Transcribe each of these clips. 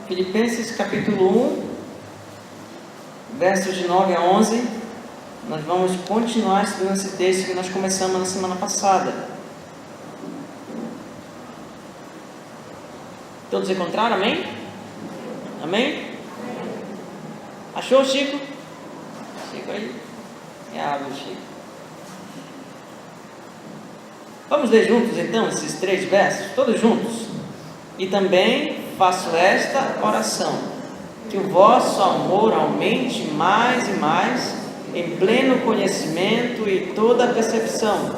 Filipenses capítulo 1, versos de 9 a 11. Nós vamos continuar estudando esse texto que nós começamos na semana passada. Todos encontraram, amém? Amém? Achou, Chico? Chico aí? Chico. Vamos ler juntos então esses 3 versos, todos juntos. E também faço esta oração, que o vosso amor aumente mais e mais, em pleno conhecimento e toda percepção,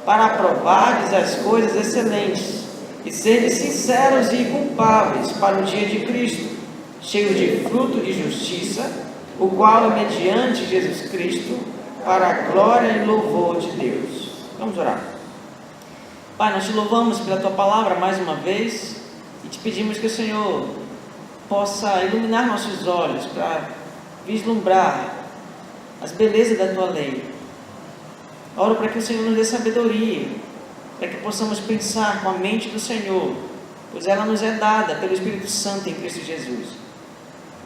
para aprovardes as coisas excelentes, e serdes sinceros e inculpáveis para o dia de Cristo, cheios de fruto de justiça, o qual é mediante Jesus Cristo, para a glória e louvor de Deus. Vamos orar. Pai, nós te louvamos pela tua palavra mais uma vez e te pedimos que o Senhor possa iluminar nossos olhos para vislumbrar as belezas da tua lei. Oro para que o Senhor nos dê sabedoria, para que possamos pensar com a mente do Senhor, pois ela nos é dada pelo Espírito Santo em Cristo Jesus.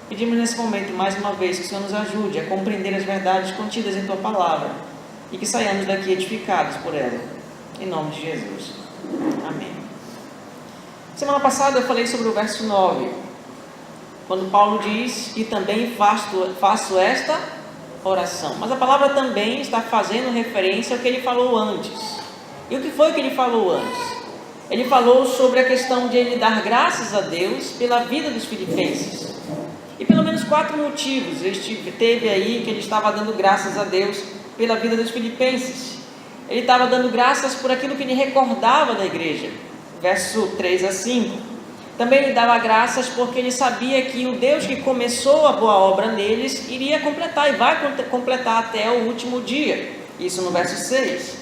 Pedimos nesse momento mais uma vez que o Senhor nos ajude a compreender as verdades contidas em tua palavra e que saiamos daqui edificados por ela. Em nome de Jesus. Amém. Semana passada eu falei sobre o verso 9, quando Paulo diz que também faço esta oração. Mas a palavra também está fazendo referência ao que ele falou antes. E o que foi que ele falou antes? Ele falou sobre a questão de ele dar graças a Deus pela vida dos filipenses. E pelo menos 4 motivos teve aí que ele estava dando graças a Deus pela vida dos filipenses. Ele estava dando graças por aquilo que ele recordava da igreja, verso 3 a 5. Também ele dava graças porque ele sabia que o Deus que começou a boa obra neles iria completar e vai completar até o último dia. Isso no verso 6.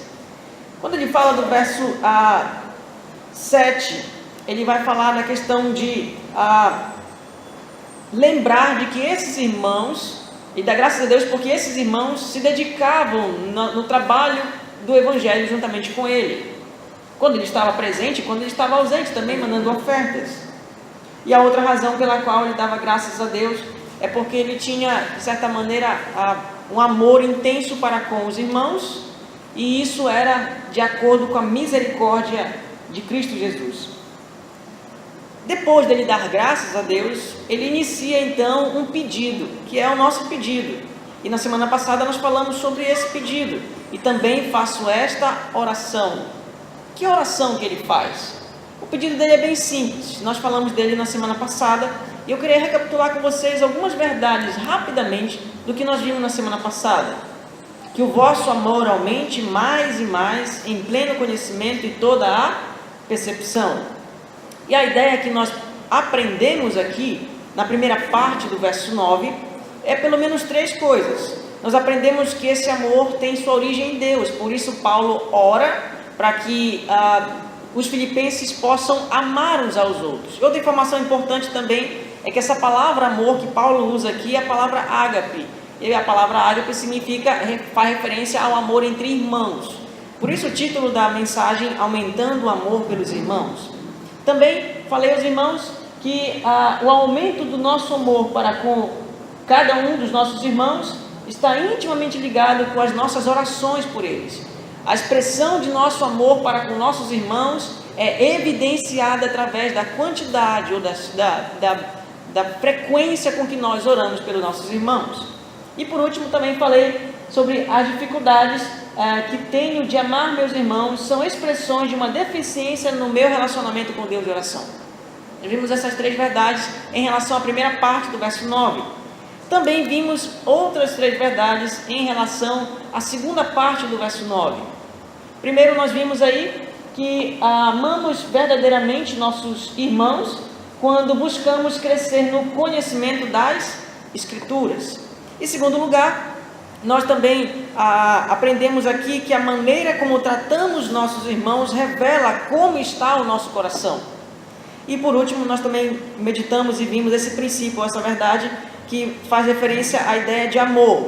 Quando ele fala do verso 7, ele vai falar da questão de lembrar de que esses irmãos, e dar graças a Deus porque esses irmãos se dedicavam no trabalho do Evangelho juntamente com ele, quando ele estava presente e quando ele estava ausente também, mandando ofertas. E a outra razão pela qual ele dava graças a Deus é porque ele tinha, de certa maneira, um amor intenso para com os irmãos, e isso era de acordo com a misericórdia de Cristo Jesus. Depois dele dar graças a Deus, ele inicia então um pedido, que é o nosso pedido. E na semana passada nós falamos sobre esse pedido. E também faço esta oração. Que oração que ele faz? O pedido dele é bem simples. Nós falamos dele na semana passada. E eu queria recapitular com vocês algumas verdades rapidamente do que nós vimos na semana passada. Que o vosso amor aumente mais e mais em pleno conhecimento e toda a percepção. E a ideia que nós aprendemos aqui, na primeira parte do verso 9, é pelo menos 3 coisas. Nós aprendemos que esse amor tem sua origem em Deus, por isso Paulo ora para que os filipenses possam amar uns aos outros. Outra informação importante também é que essa palavra amor que Paulo usa aqui é a palavra ágape. E a palavra ágape faz referência ao amor entre irmãos. Por isso o título da mensagem, Aumentando o Amor pelos Irmãos. Também falei aos irmãos que o aumento do nosso amor para com cada um dos nossos irmãos está intimamente ligado com as nossas orações por eles. A expressão de nosso amor para com nossos irmãos é evidenciada através da quantidade ou da frequência com que nós oramos pelos nossos irmãos. E por último também falei sobre as dificuldades que tenho de amar meus irmãos, são expressões de uma deficiência no meu relacionamento com Deus de oração. Nós vimos essas 3 verdades em relação à primeira parte do verso 9. Também vimos outras 3 verdades em relação à segunda parte do verso 9. Primeiro nós vimos aí que amamos verdadeiramente nossos irmãos quando buscamos crescer no conhecimento das Escrituras. Em segundo lugar, nós também aprendemos aqui que a maneira como tratamos nossos irmãos revela como está o nosso coração. E por último, nós também meditamos e vimos esse princípio, essa verdade, que faz referência à ideia de amor.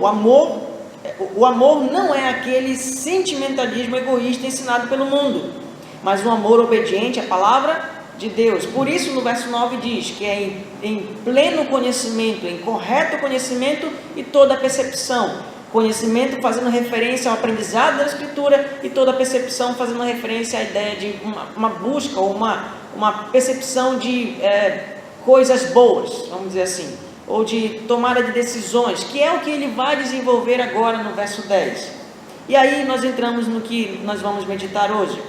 O amor não é aquele sentimentalismo egoísta ensinado pelo mundo, mas um amor obediente à palavra de Deus. Por isso no verso 9 diz que é em pleno conhecimento, em correto conhecimento e toda percepção. Conhecimento fazendo referência ao aprendizado da Escritura e toda percepção fazendo referência à ideia de uma busca ou uma percepção de coisas boas, vamos dizer assim, ou de tomada de decisões, que é o que ele vai desenvolver agora no verso 10. E aí nós entramos no que nós vamos meditar hoje.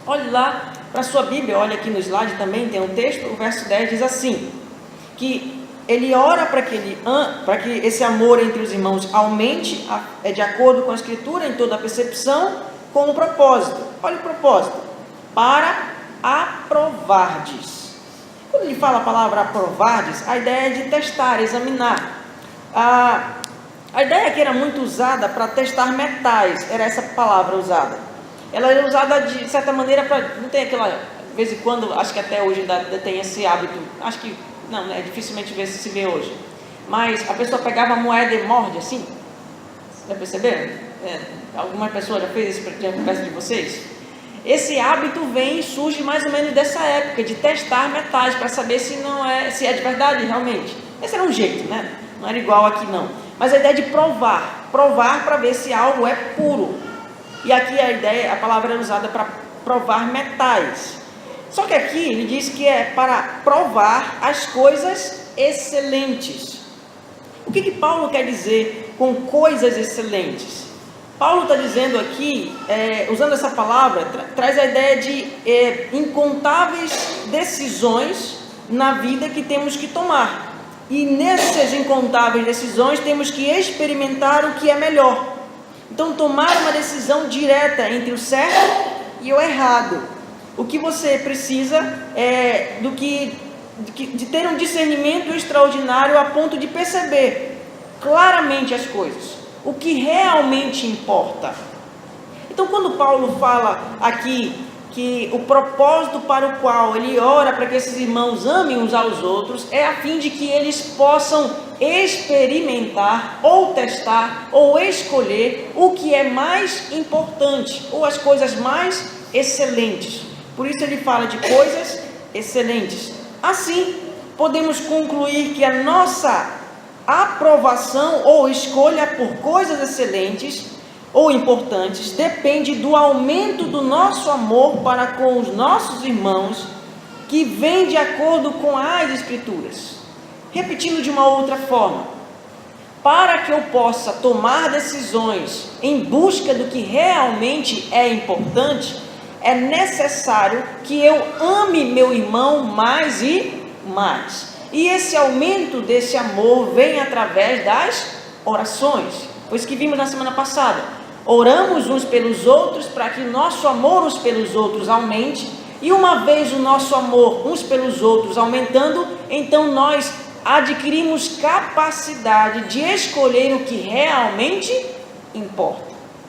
Olhe lá para a sua Bíblia, olha aqui no slide também, tem um texto, o verso 10 diz assim, que ele ora para que esse amor entre os irmãos aumente, de acordo com a Escritura, em toda a percepção, com o propósito. Olha o propósito, para aprovardes. Quando ele fala a palavra aprovardes, a ideia é de testar, examinar. A ideia que era muito usada para testar metais, era essa palavra usada. Ela era usada de certa maneira para, não tem aquela, de vez em quando, acho que até hoje ainda tem esse hábito, acho que, não, né, dificilmente se vê hoje. Mas a pessoa pegava a moeda e morde assim, já perceberam? Alguma pessoa já fez isso perto de vocês? Esse hábito surge mais ou menos dessa época, de testar metais, para saber se é de verdade realmente. Esse era um jeito, né? Não era igual aqui não. Mas a ideia de provar para ver se algo é puro. E aqui a palavra é usada para provar metais. Só que aqui ele diz que é para provar as coisas excelentes. O que Paulo quer dizer com coisas excelentes? Paulo está dizendo aqui, usando essa palavra, traz a ideia de incontáveis decisões na vida que temos que tomar. E nessas incontáveis decisões temos que experimentar o que é melhor. Então tomar uma decisão direta entre o certo e o errado. O que você precisa é de ter um discernimento extraordinário a ponto de perceber claramente as coisas, o que realmente importa. Então quando Paulo fala aqui que o propósito para o qual ele ora para que esses irmãos amem uns aos outros é a fim de que eles possam experimentar ou testar ou escolher o que é mais importante ou as coisas mais excelentes. Por isso ele fala de coisas excelentes. Assim, podemos concluir que a nossa aprovação ou escolha por coisas excelentes ou importantes depende do aumento do nosso amor para com os nossos irmãos, que vem de acordo com as Escrituras. Repetindo de uma outra forma, para que eu possa tomar decisões em busca do que realmente é importante, é necessário que eu ame meu irmão mais e mais. E esse aumento desse amor vem através das orações. Foi isso que vimos na semana passada. Oramos uns pelos outros para que o nosso amor uns pelos outros aumente. E uma vez o nosso amor uns pelos outros aumentando, então nós adquirimos capacidade de escolher o que realmente importa.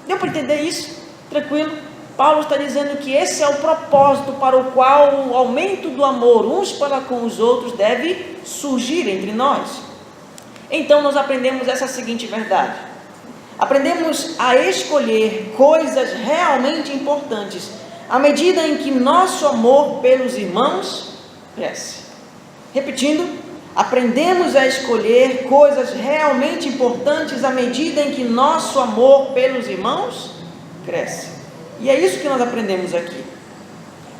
Deu para entender isso? Tranquilo? Paulo está dizendo que esse é o propósito para o qual o aumento do amor uns para com os outros deve surgir entre nós. Então nós aprendemos essa seguinte verdade. Aprendemos a escolher coisas realmente importantes à medida em que nosso amor pelos irmãos cresce. Repetindo, aprendemos a escolher coisas realmente importantes à medida em que nosso amor pelos irmãos cresce. E é isso que nós aprendemos aqui.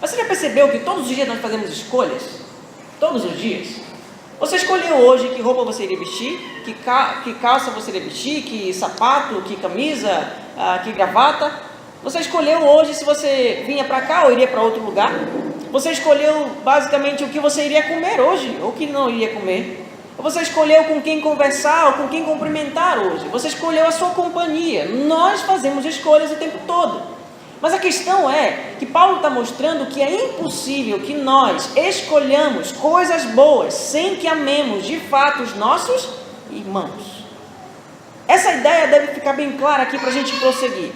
Mas você já percebeu que todos os dias nós fazemos escolhas? Todos os dias. Você escolheu hoje que roupa você iria vestir, que calça você iria vestir, que sapato, que camisa, que gravata. Você escolheu hoje se você vinha para cá ou iria para outro lugar. Você escolheu basicamente o que você iria comer hoje ou o que não iria comer. Você escolheu com quem conversar ou com quem cumprimentar hoje. Você escolheu a sua companhia. Nós fazemos escolhas o tempo todo. Mas a questão é que Paulo está mostrando que é impossível que nós escolhamos coisas boas sem que amemos de fato os nossos irmãos. Essa ideia deve ficar bem clara aqui para a gente prosseguir.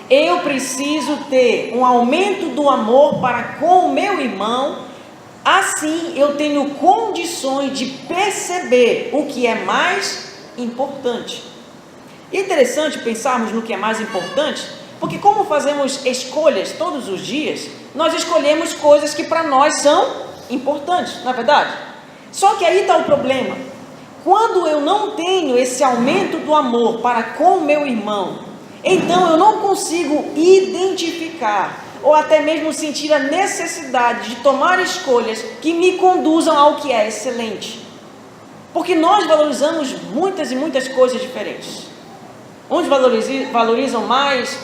Eu preciso ter um aumento do amor para com o meu irmão, assim eu tenho condições de perceber o que é mais importante. E é interessante pensarmos no que é mais importante, porque como fazemos escolhas todos os dias, nós escolhemos coisas que para nós são importantes, não é verdade? Só que aí está o problema. Quando eu não tenho esse aumento do amor para com o meu irmão, então eu não consigo identificar ou até mesmo sentir a necessidade de tomar escolhas que me conduzam ao que é excelente. Porque nós valorizamos muitas e muitas coisas diferentes. Uns valorizam mais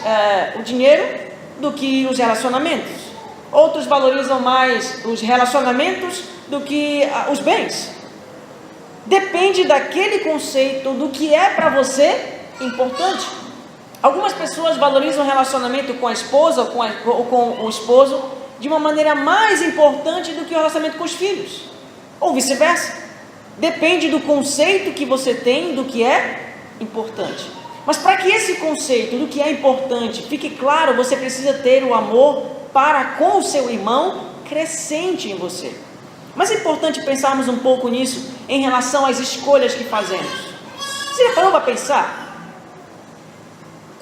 o dinheiro do que os relacionamentos. Outros valorizam mais os relacionamentos do que os bens. Depende daquele conceito do que é para você importante. Algumas pessoas valorizam o relacionamento com a esposa ou com o esposo de uma maneira mais importante do que o relacionamento com os filhos. Ou vice-versa. Depende do conceito que você tem do que é importante. Mas para que esse conceito do que é importante fique claro, você precisa ter o amor para com o seu irmão crescente em você. Mas é importante pensarmos um pouco nisso em relação às escolhas que fazemos. Você já parou para pensar?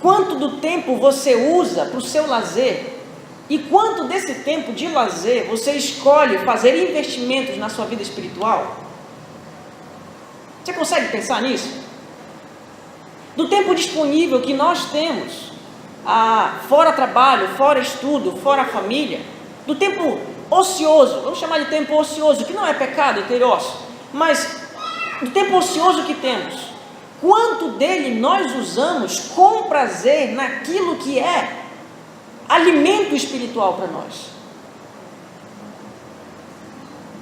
Quanto do tempo você usa para o seu lazer e quanto desse tempo de lazer você escolhe fazer investimentos na sua vida espiritual? Você consegue pensar nisso? Do tempo disponível que nós temos, fora trabalho, fora estudo, fora família, do tempo ocioso, vamos chamar de tempo ocioso, que não é pecado ter ócio, mas do tempo ocioso que temos, quanto dele nós usamos com prazer naquilo que é alimento espiritual para nós?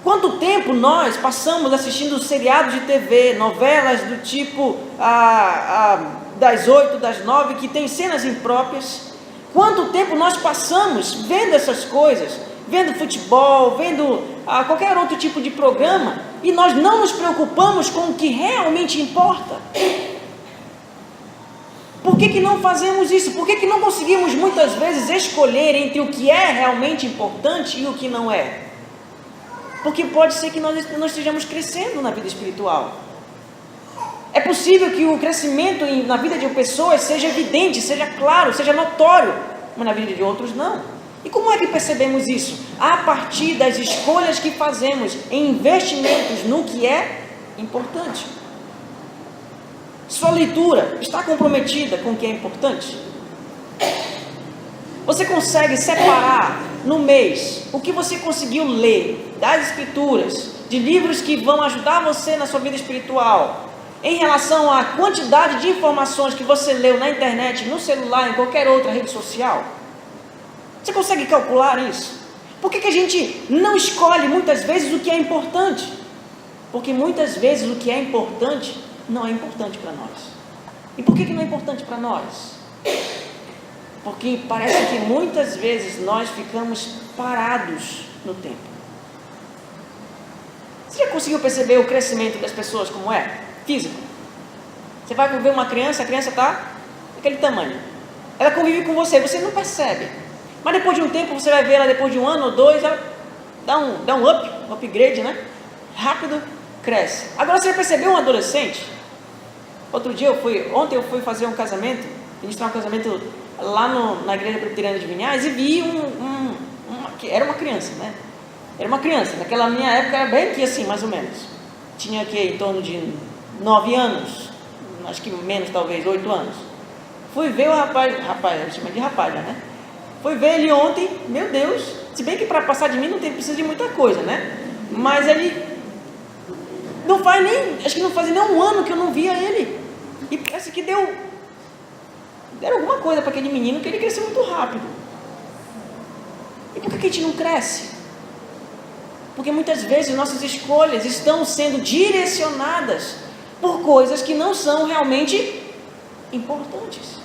Quanto tempo nós passamos assistindo seriados de TV, novelas do tipo das 8, das 9, que tem cenas impróprias? Quanto tempo nós passamos vendo essas coisas, vendo futebol, vendo qualquer outro tipo de programa, e nós não nos preocupamos com o que realmente importa? Por que não fazemos isso? Por que não conseguimos muitas vezes escolher entre o que é realmente importante e o que não é? Porque pode ser que nós estejamos crescendo na vida espiritual. É possível que o crescimento na vida de pessoas seja evidente, seja claro, seja notório, mas na vida de outros não. E como é que percebemos isso? A partir das escolhas que fazemos em investimentos no que é importante. Sua leitura está comprometida com o que é importante? Você consegue separar no mês o que você conseguiu ler das escrituras, de livros que vão ajudar você na sua vida espiritual, em relação à quantidade de informações que você leu na internet, no celular, em qualquer outra rede social? Você consegue calcular isso? Por que a gente não escolhe muitas vezes o que é importante? Porque muitas vezes o que é importante não é importante para nós. E por que não é importante para nós? Porque parece que muitas vezes nós ficamos parados no tempo. Você já conseguiu perceber o crescimento das pessoas como é? Físico. Você vai ver uma criança, a criança está daquele tamanho. Ela convive com você, você não percebe. Mas depois de um tempo, você vai ver ela depois de 1 ano ou 2, ela dá um upgrade, né? Rápido, cresce. Agora você já percebeu um adolescente? Ontem eu fui fazer um casamento, ministrar um casamento lá na igreja presbiteriana de Vinhais, e vi era uma criança, né? Era uma criança, naquela minha época era bem aqui assim, mais ou menos. Tinha aqui em torno de 9 anos, acho que menos talvez, 8 anos. Fui ver o rapaz, eu chamo de rapaz já, né? Fui ver ele ontem, meu Deus, se bem que para passar de mim precisa de muita coisa, né? Mas ele acho que não faz nem 1 ano que eu não via ele. E parece que deram alguma coisa para aquele menino, que ele cresceu muito rápido. E por que a gente não cresce? Porque muitas vezes nossas escolhas estão sendo direcionadas por coisas que não são realmente importantes.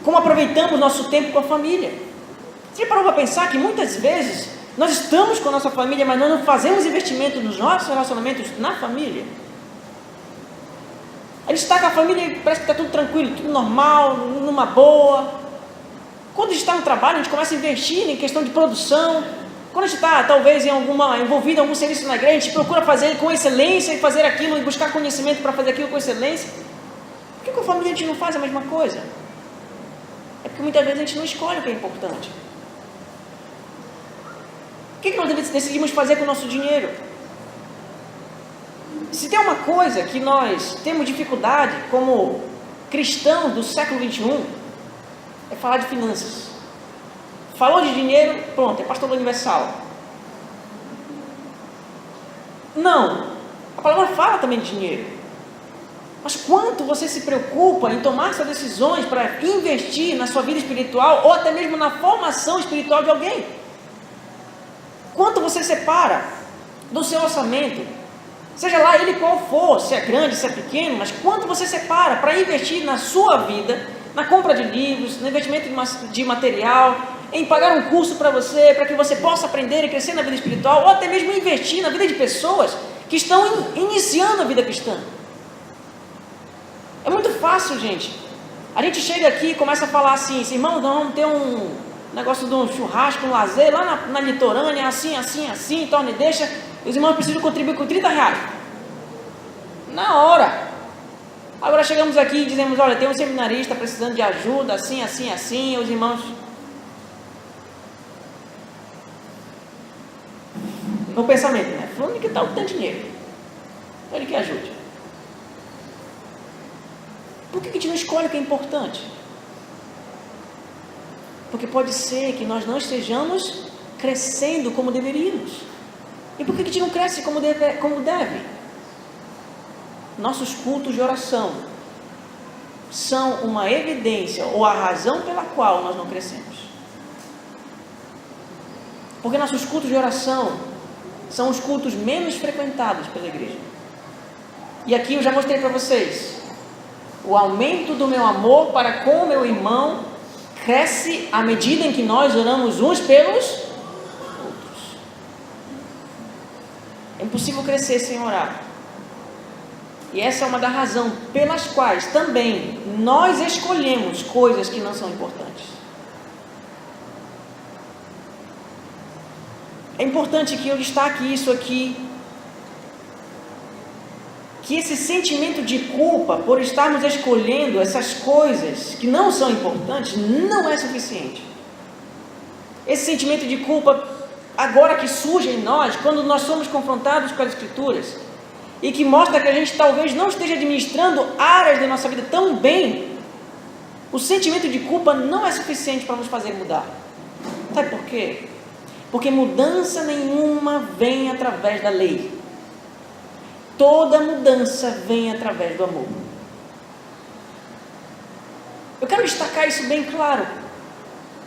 Como aproveitamos nosso tempo com a família? Você parou para pensar que muitas vezes nós estamos com a nossa família, mas nós não fazemos investimento nos nossos relacionamentos na família? A gente está com a família e parece que está tudo tranquilo, tudo normal, numa boa. Quando a gente está no trabalho, a gente começa a investir em questão de produção. Quando a gente está, talvez, envolvido em algum serviço na igreja, a gente procura fazer com excelência e fazer aquilo, e buscar conhecimento para fazer aquilo com excelência. Por que com a família a gente não faz a mesma coisa? É porque muitas vezes a gente não escolhe o que é importante. O que nós decidimos fazer com o nosso dinheiro? Se tem uma coisa que nós temos dificuldade como cristãos do século XXI, é falar de finanças. Falou de dinheiro, pronto, é pastor universal. Não, a palavra fala também de dinheiro. Mas quanto você se preocupa em tomar suas decisões para investir na sua vida espiritual ou até mesmo na formação espiritual de alguém? Quanto você separa do seu orçamento, seja lá ele qual for, se é grande, se é pequeno, mas quanto você separa para investir na sua vida, na compra de livros, no investimento de material, em pagar um curso para que você possa aprender e crescer na vida espiritual, ou até mesmo investir na vida de pessoas que estão iniciando a vida cristã. É muito fácil, gente. A gente chega aqui e começa a falar assim, irmão, vamos ter um negócio de um churrasco, um lazer lá na litorânea, assim, torne e deixa, os irmãos precisam contribuir com R$30. Na hora. Agora chegamos aqui e dizemos, olha, tem um seminarista precisando de ajuda, assim, os irmãos... No pensamento, né? Falando que tal tem dinheiro. Ele que ajude. Por que a gente não escolhe o que é importante? Porque pode ser que nós não estejamos crescendo como deveríamos. E por que a gente não cresce como deve? Nossos cultos de oração são uma evidência ou a razão pela qual nós não crescemos. Porque nossos cultos de oração são os cultos menos frequentados pela igreja. E aqui eu já mostrei para vocês. O aumento do meu amor para com o meu irmão cresce à medida em que nós oramos uns pelos outros. É impossível crescer sem orar. E essa é uma das razões pelas quais também nós escolhemos coisas que não são importantes. É importante que eu destaque isso aqui, que esse sentimento de culpa por estarmos escolhendo essas coisas que não são importantes não é suficiente. Esse sentimento de culpa agora que surge em nós quando nós somos confrontados com as Escrituras e que mostra que a gente talvez não esteja administrando áreas da nossa vida tão bem, o sentimento de culpa não é suficiente para nos fazer mudar. Sabe por quê? Porque mudança nenhuma vem através da lei. Toda mudança vem através do amor. Eu quero destacar isso bem claro.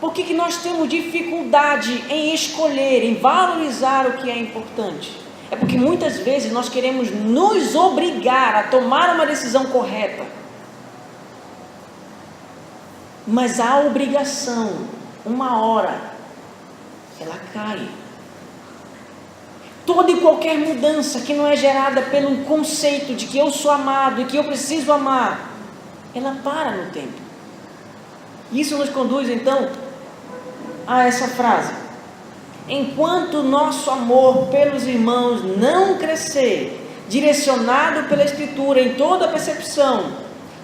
Por que nós temos dificuldade em escolher, em valorizar o que é importante? É porque muitas vezes nós queremos nos obrigar a tomar uma decisão correta. Mas a obrigação, uma hora, ela cai. Toda e qualquer mudança que não é gerada pelo conceito de que eu sou amado e que eu preciso amar, ela para no tempo. Isso nos conduz então a essa frase: enquanto nosso amor pelos irmãos não crescer, direcionado pela Escritura em toda a percepção,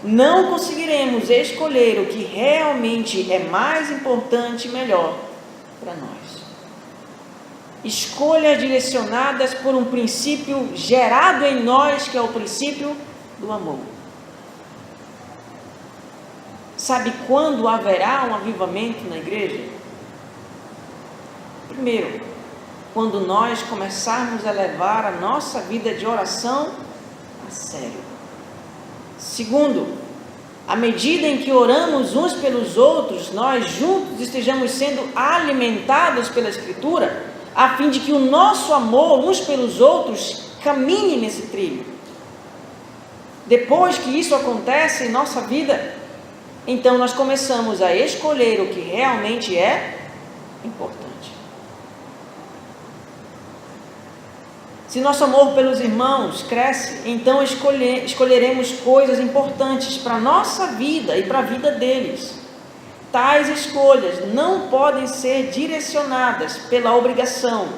não conseguiremos escolher o que realmente é mais importante e melhor para nós. Escolhas direcionadas por um princípio gerado em nós, que é o princípio do amor. Sabe quando haverá um avivamento na igreja? Primeiro, quando nós começarmos a levar a nossa vida de oração a sério. Segundo, à medida em que oramos uns pelos outros, nós juntos estejamos sendo alimentados pela Escritura, a fim de que o nosso amor uns pelos outros caminhe nesse trilho. Depois que isso acontece em nossa vida, então nós começamos a escolher o que realmente é importante. Se nosso amor pelos irmãos cresce, então escolheremos coisas importantes para a nossa vida e para a vida deles. Tais escolhas não podem ser direcionadas pela obrigação,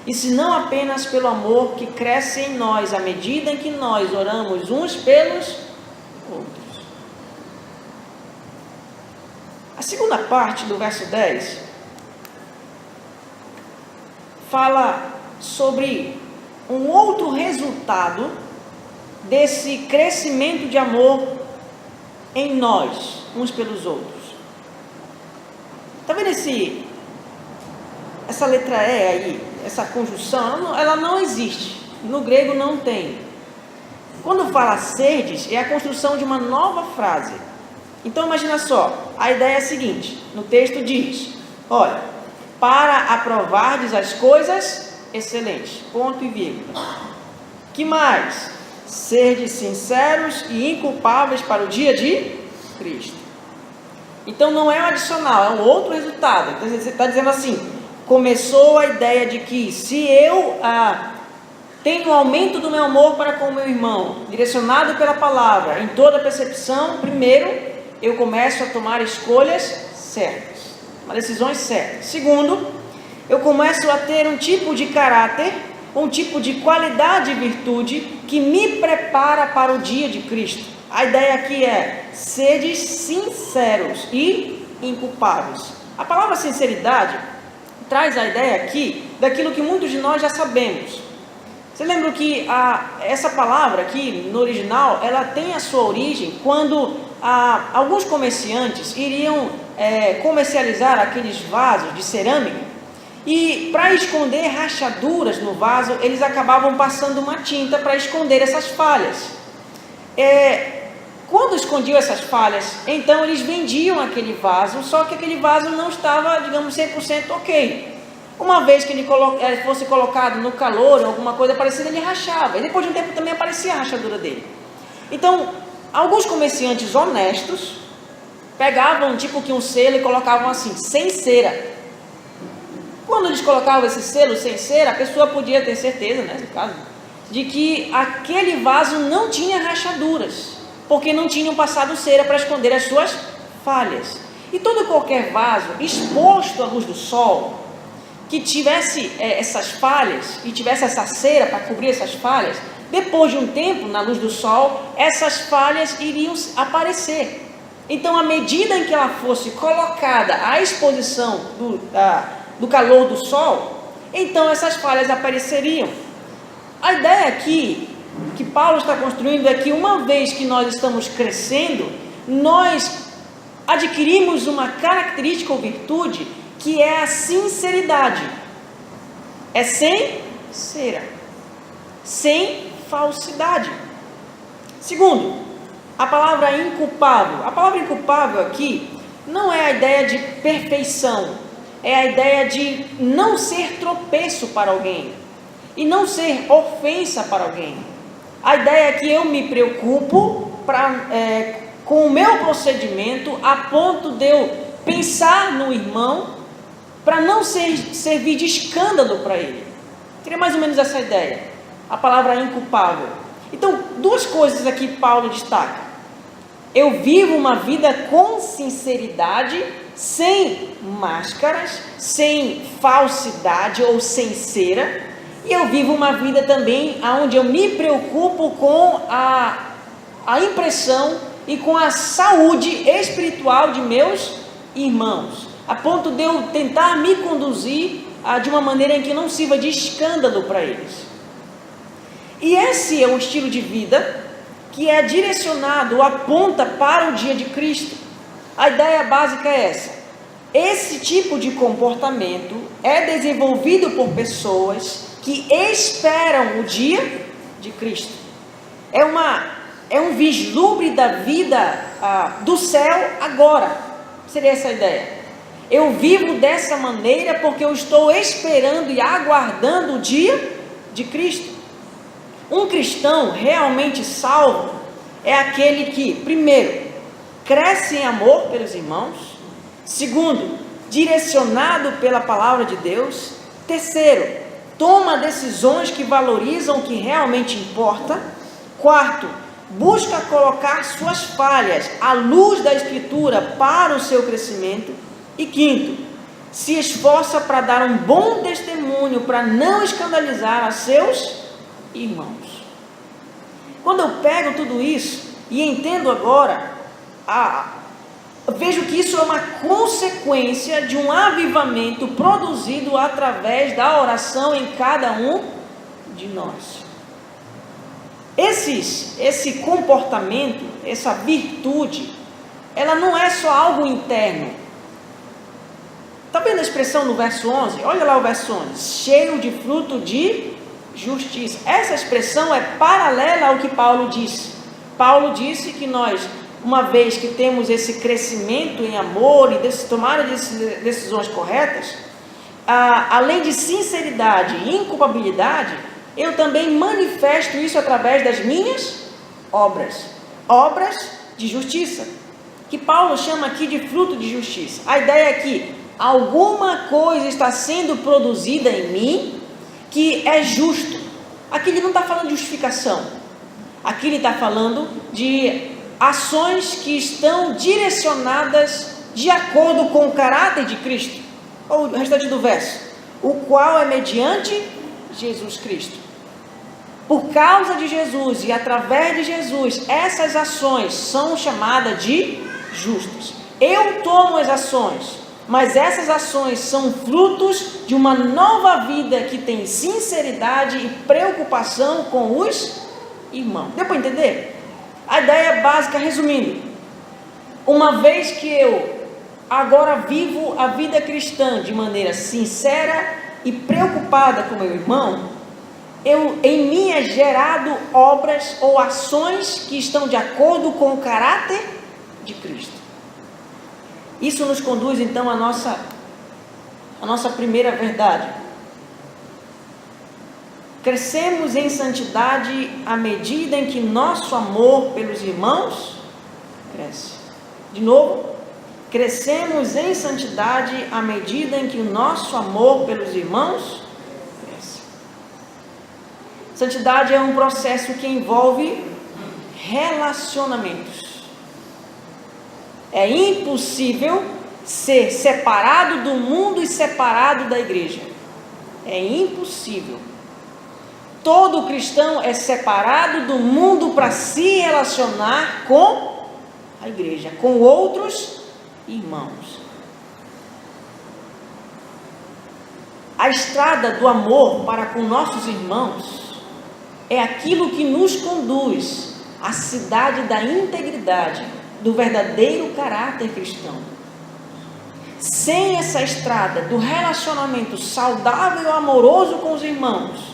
e senão apenas pelo amor que cresce em nós à medida em que nós oramos uns pelos outros. A segunda parte do verso 10 fala sobre um outro resultado desse crescimento de amor em nós, uns pelos outros. Está vendo essa letra E aí, essa conjunção? Ela não existe, no grego não tem. Quando fala serdes, é a construção de uma nova frase. Então imagina só, a ideia é a seguinte, no texto diz, olha, para aprovardes as coisas excelentes, ponto e vírgula. Que mais? Serdes sinceros e inculpáveis para o dia de Cristo. Então não é um adicional, é um outro resultado. Então você está dizendo assim, começou a ideia de que se eu tenho um aumento do meu amor para com o meu irmão, direcionado pela palavra, em toda a percepção, primeiro, eu começo a tomar escolhas certas, decisões certas. Segundo, eu começo a ter um tipo de caráter, um tipo de qualidade e virtude que me prepara para o dia de Cristo. A ideia aqui é, sedes sinceros e inculpáveis. A palavra sinceridade traz a ideia aqui daquilo que muitos de nós já sabemos. Você lembra que essa palavra aqui, no original, ela tem a sua origem quando alguns comerciantes iriam comercializar aqueles vasos de cerâmica e para esconder rachaduras no vaso, eles acabavam passando uma tinta para esconder essas falhas. Quando escondiam essas falhas, então eles vendiam aquele vaso, só que aquele vaso não estava, digamos, 100% ok. Uma vez que ele fosse colocado no calor ou alguma coisa parecida, ele rachava. E depois de um tempo também aparecia a rachadura dele. Então, alguns comerciantes honestos pegavam tipo que um selo e colocavam assim, sem cera. Quando eles colocavam esse selo sem cera, a pessoa podia ter certeza, né, no caso, de que aquele vaso não tinha rachaduras, porque não tinham passado cera para esconder as suas falhas. E todo e qualquer vaso exposto à luz do sol, que tivesse essas falhas e tivesse essa cera para cobrir essas falhas, depois de um tempo, na luz do sol, essas falhas iriam aparecer. Então, à medida em que ela fosse colocada à exposição do calor do sol, então essas falhas apareceriam. A ideia aqui, que Paulo está construindo, é que uma vez que nós estamos crescendo, nós adquirimos uma característica ou virtude que é a sinceridade. É sem cera, sem falsidade. Segundo, a palavra inculpável. A palavra inculpável aqui não é a ideia de perfeição, é a ideia de não ser tropeço para alguém e não ser ofensa para alguém. A ideia é que eu me preocupo com o meu procedimento a ponto de eu pensar no irmão para não servir de escândalo para ele. Seria mais ou menos essa ideia, a palavra inculpável. Então, duas coisas aqui Paulo destaca. Eu vivo uma vida com sinceridade, sem máscaras, sem falsidade ou sem cera. E eu vivo uma vida também onde eu me preocupo com a impressão e com a saúde espiritual de meus irmãos, a ponto de eu tentar me conduzir de uma maneira em que não sirva de escândalo para eles. E esse é um estilo de vida que é direcionado, aponta para o dia de Cristo. A ideia básica é essa. Esse tipo de comportamento é desenvolvido por pessoas que esperam o dia de Cristo. É um vislumbre da vida do céu agora. Seria essa a ideia. Eu vivo dessa maneira porque eu estou esperando e aguardando o dia de Cristo. Um cristão realmente salvo é aquele que, primeiro, cresce em amor pelos irmãos. Segundo, direcionado pela palavra de Deus. Terceiro, toma decisões que valorizam o que realmente importa. Quarto, busca colocar suas falhas à luz da Escritura para o seu crescimento. E quinto, se esforça para dar um bom testemunho, para não escandalizar a seus irmãos. Quando eu pego tudo isso e entendo agora eu vejo que isso é uma consequência de um avivamento produzido através da oração em cada um de nós. Esse comportamento, essa virtude, ela não é só algo interno. Está vendo a expressão no verso 11? Olha lá o verso 11. Cheio de fruto de justiça. Essa expressão é paralela ao que Paulo disse. Paulo disse que nós, uma vez que temos esse crescimento em amor e tomar decisões corretas, além de sinceridade e inculpabilidade, eu também manifesto isso através das minhas obras de justiça, que Paulo chama aqui de fruto de justiça. A ideia é que alguma coisa está sendo produzida em mim que é justo. Aqui ele não está falando de justificação, aqui ele está falando de ações que estão direcionadas de acordo com o caráter de Cristo. Ou o restante do verso, o qual é mediante Jesus Cristo. Por causa de Jesus e através de Jesus, essas ações são chamadas de justas. Eu tomo as ações, mas essas ações são frutos de uma nova vida que tem sinceridade e preocupação com os irmãos. Deu para entender? A ideia básica, resumindo, uma vez que eu agora vivo a vida cristã de maneira sincera e preocupada com meu irmão, em mim é gerado obras ou ações que estão de acordo com o caráter de Cristo. Isso nos conduz então à nossa primeira verdade. Crescemos em santidade à medida em que nosso amor pelos irmãos cresce. De novo, crescemos em santidade à medida em que o nosso amor pelos irmãos cresce. Santidade é um processo que envolve relacionamentos. É impossível ser separado do mundo e separado da igreja. É impossível. Todo cristão é separado do mundo para se relacionar com a igreja, com outros irmãos. A estrada do amor para com nossos irmãos é aquilo que nos conduz à cidade da integridade, do verdadeiro caráter cristão. Sem essa estrada do relacionamento saudável e amoroso com os irmãos,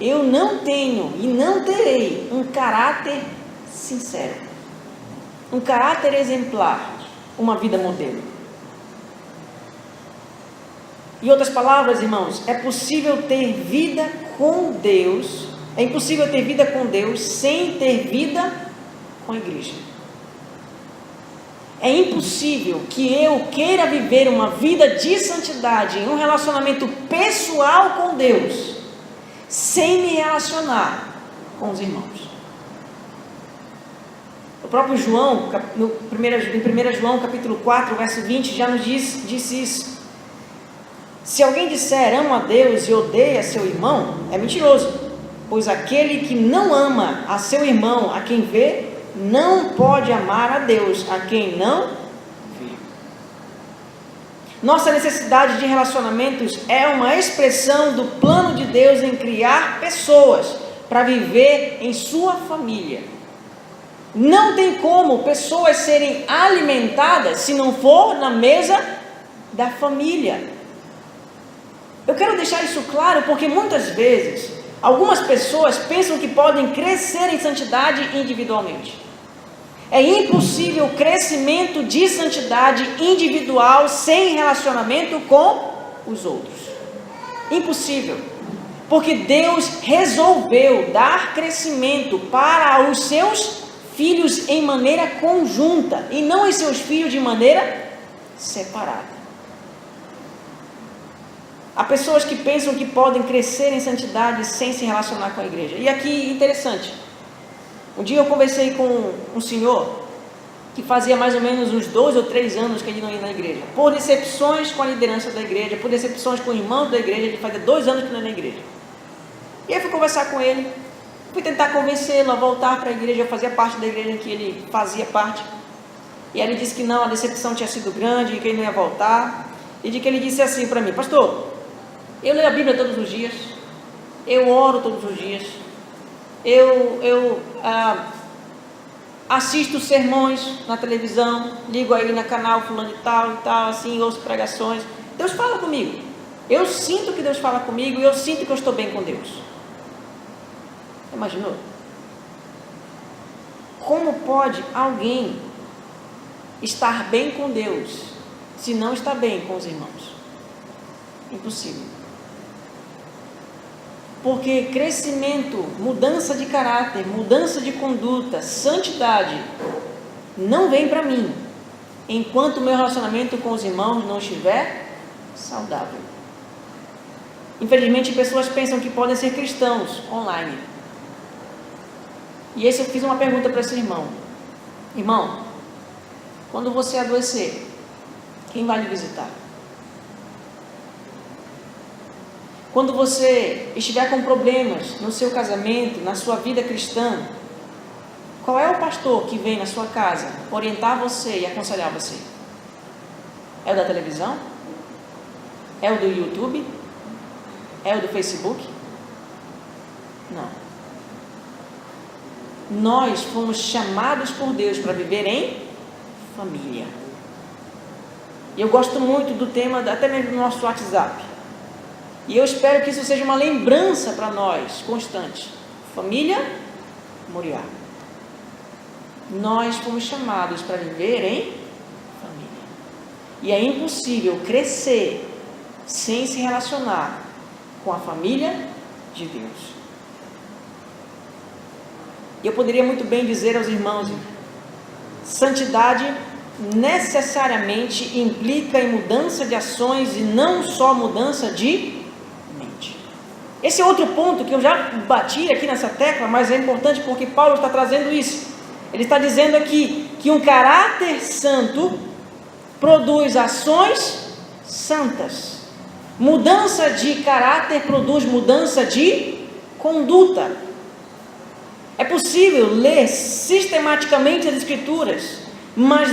eu não tenho e não terei um caráter sincero, um caráter exemplar, uma vida modelo. Em outras palavras, irmãos, é impossível ter vida com Deus sem ter vida com a igreja. É impossível que eu queira viver uma vida de santidade em um relacionamento pessoal com Deus, sem me relacionar com os irmãos. O próprio João, em 1 João capítulo 4, verso 20, já nos disse isso. Se alguém disser amo a Deus e odeia seu irmão, é mentiroso, pois aquele que não ama a seu irmão, a quem vê, não pode amar a Deus, a quem não vê. Nossa necessidade de relacionamentos é uma expressão do plano de Deus em criar pessoas para viver em sua família. Não tem como pessoas serem alimentadas se não for na mesa da família. Eu quero deixar isso claro porque muitas vezes algumas pessoas pensam que podem crescer em santidade individualmente. É impossível o crescimento de santidade individual sem relacionamento com os outros. Impossível. Porque Deus resolveu dar crescimento para os seus filhos em maneira conjunta e não os seus filhos de maneira separada. Há pessoas que pensam que podem crescer em santidade sem se relacionar com a igreja. E aqui, interessante. Um dia eu conversei com um senhor que fazia mais ou menos uns 2 ou 3 anos que ele não ia na igreja. Por decepções com a liderança da igreja, por decepções com irmãos da igreja, ele fazia 2 anos que não ia na igreja. E aí eu fui conversar com ele, fui tentar convencê-lo a voltar para a igreja. Eu fazia parte da igreja em que ele fazia parte. E aí ele disse que não, a decepção tinha sido grande, que ele não ia voltar. E de que ele disse assim para mim: pastor, eu leio a Bíblia todos os dias, eu oro todos os dias, eu assisto sermões na televisão, ligo aí no canal fulano e tal, assim, ouço pregações. Deus fala comigo. Eu sinto que Deus fala comigo e eu sinto que eu estou bem com Deus. Imaginou? Como pode alguém estar bem com Deus se não está bem com os irmãos? Impossível. Porque crescimento, mudança de caráter, mudança de conduta, santidade, não vem para mim enquanto o meu relacionamento com os irmãos não estiver saudável. Infelizmente, pessoas pensam que podem ser cristãos online. E eu fiz uma pergunta para esse irmão: irmão, quando você adoecer, quem vai lhe visitar? Quando você estiver com problemas no seu casamento, na sua vida cristã, qual é o pastor que vem na sua casa orientar você e aconselhar você? É o da televisão? É o do YouTube? É o do Facebook? Não. Nós fomos chamados por Deus para viver em família. E eu gosto muito do tema, até mesmo do nosso WhatsApp. E eu espero que isso seja uma lembrança para nós, constante. Família Moriá. Nós fomos chamados para viver em família. E é impossível crescer sem se relacionar com a família de Deus. E eu poderia muito bem dizer aos irmãos: santidade necessariamente implica em mudança de ações e não só mudança de mente. Esse é outro ponto que eu já bati aqui nessa tecla, mas é importante porque Paulo está trazendo isso. Ele está dizendo aqui que um caráter santo produz ações santas. Mudança de caráter produz mudança de conduta. É possível ler sistematicamente as Escrituras, mas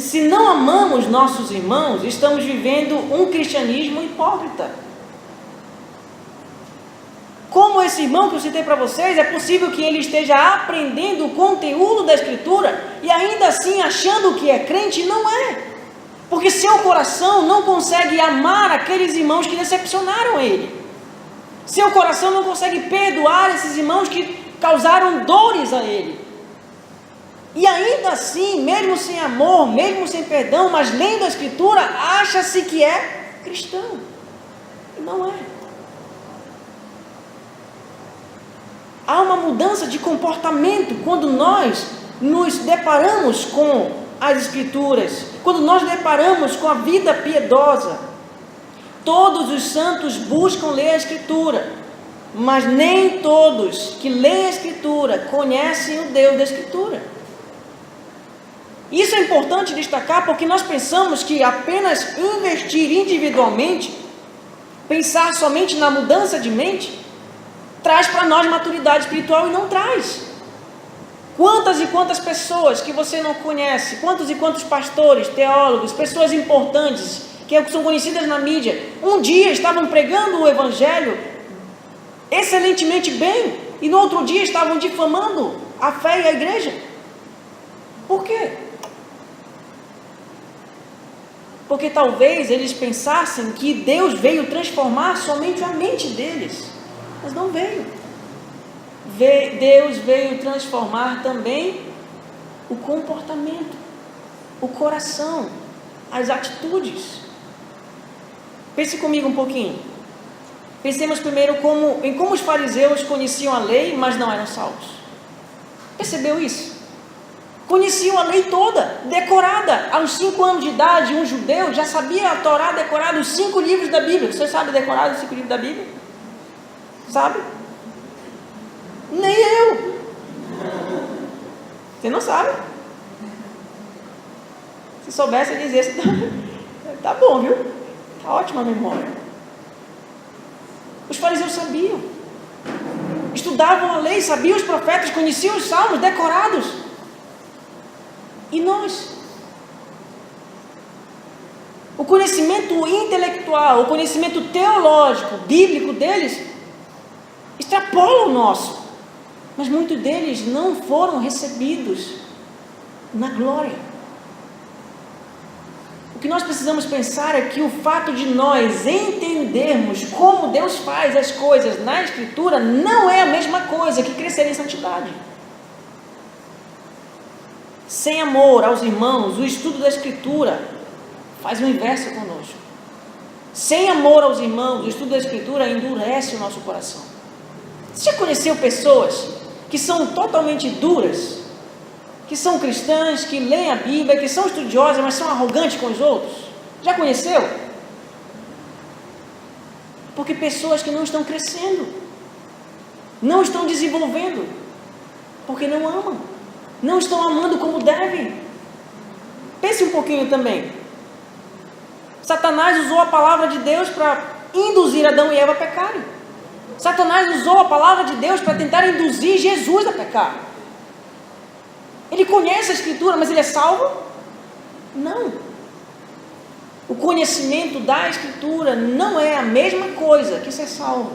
se não amamos nossos irmãos, estamos vivendo um cristianismo hipócrita. Como esse irmão que eu citei para vocês, é possível que ele esteja aprendendo o conteúdo da Escritura e ainda assim achando que é crente, e não é. Porque seu coração não consegue amar aqueles irmãos que decepcionaram ele. Seu coração não consegue perdoar esses irmãos que causaram dores a ele. E ainda assim, mesmo sem amor, mesmo sem perdão, mas lendo a Escritura, acha-se que é cristão. E não é. Há uma mudança de comportamento quando nós nos deparamos com as Escrituras, quando nós deparamos com a vida piedosa. Todos os santos buscam ler a Escritura, mas nem todos que leem a Escritura conhecem o Deus da Escritura. Isso é importante destacar porque nós pensamos que apenas investir individualmente, pensar somente na mudança de mente, traz para nós maturidade espiritual, e não traz. Quantas e quantas pessoas que você não conhece, quantos e quantos pastores, teólogos, pessoas importantes, que são conhecidas na mídia, um dia estavam pregando o Evangelho excelentemente bem, e no outro dia estavam difamando a fé e a igreja. Por quê? Porque talvez eles pensassem que Deus veio transformar somente a mente deles, mas não veio. Deus veio transformar também o comportamento, o coração, as atitudes. Pense comigo um pouquinho. Pensemos primeiro em como os fariseus conheciam a lei, mas não eram salvos. Percebeu isso? Conheciam a lei toda, decorada. Aos 5 anos de idade, um judeu já sabia a Torá decorada, os 5 livros da Bíblia. Você sabe decorar os 5 livros da Bíblia? Sabe? Nem eu. Você não sabe. Se soubesse, eu dizia assim: tá bom, viu? Tá ótima a memória. Os fariseus sabiam. Estudavam a lei, sabiam os profetas, conheciam os salmos decorados. E nós? O conhecimento intelectual, o conhecimento teológico, bíblico deles, extrapola o nosso. Mas muitos deles não foram recebidos na glória. O que nós precisamos pensar é que o fato de nós entendermos como Deus faz as coisas na Escritura não é a mesma coisa que crescer em santidade. Sem amor aos irmãos, o estudo da Escritura faz o inverso conosco. Sem amor aos irmãos, o estudo da Escritura endurece o nosso coração. Você já conheceu pessoas que são totalmente duras, que são cristãs, que leem a Bíblia, que são estudiosas, mas são arrogantes com os outros? Já conheceu? Porque pessoas que não estão crescendo, não estão desenvolvendo, porque não amam, não estão amando como devem. Pense um pouquinho também. Satanás usou a palavra de Deus para induzir Adão e Eva a pecarem. Satanás usou a palavra de Deus para tentar induzir Jesus a pecar. Ele conhece a Escritura, mas ele é salvo? Não. O conhecimento da Escritura não é a mesma coisa que ser salvo.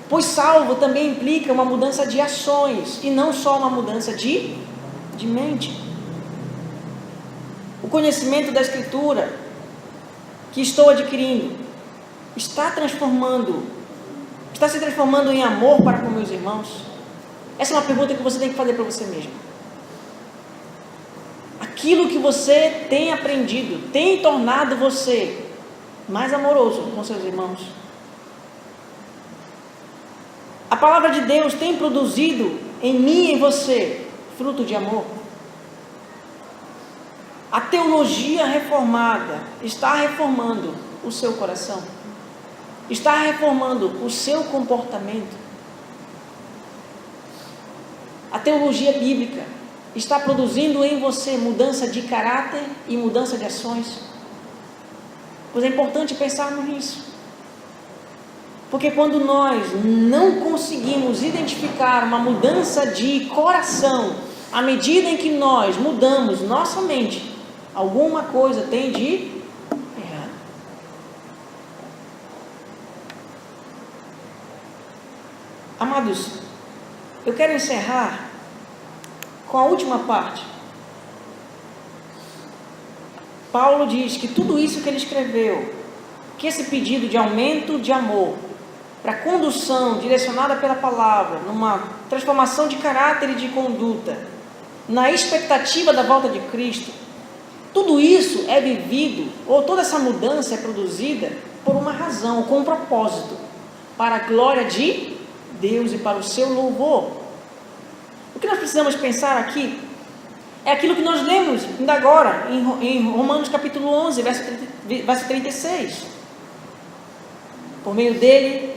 Pois salvo também implica uma mudança de ações e não só uma mudança de mente. O conhecimento da Escritura que estou adquirindo está se transformando em amor para com meus irmãos? Essa é uma pergunta que você tem que fazer para você mesmo. Aquilo que você tem aprendido tem tornado você mais amoroso com seus irmãos? A palavra de Deus tem produzido em mim e em você fruto de amor? A teologia reformada está reformando o seu coração? Está reformando o seu comportamento? A teologia bíblica está produzindo em você mudança de caráter e mudança de ações? Pois é importante pensarmos nisso. Porque quando nós não conseguimos identificar uma mudança de coração, à medida em que nós mudamos nossa mente, alguma coisa tem de errado. Amados, eu quero encerrar com a última parte. Paulo diz que tudo isso que ele escreveu, que esse pedido de aumento de amor, para condução direcionada pela palavra, numa transformação de caráter e de conduta, na expectativa da volta de Cristo, tudo isso é vivido, ou toda essa mudança é produzida por uma razão, com um propósito, para a glória de Deus e para o seu louvor. O que nós precisamos pensar aqui é aquilo que nós lemos ainda agora em Romanos capítulo 11, verso 36. Por meio dele,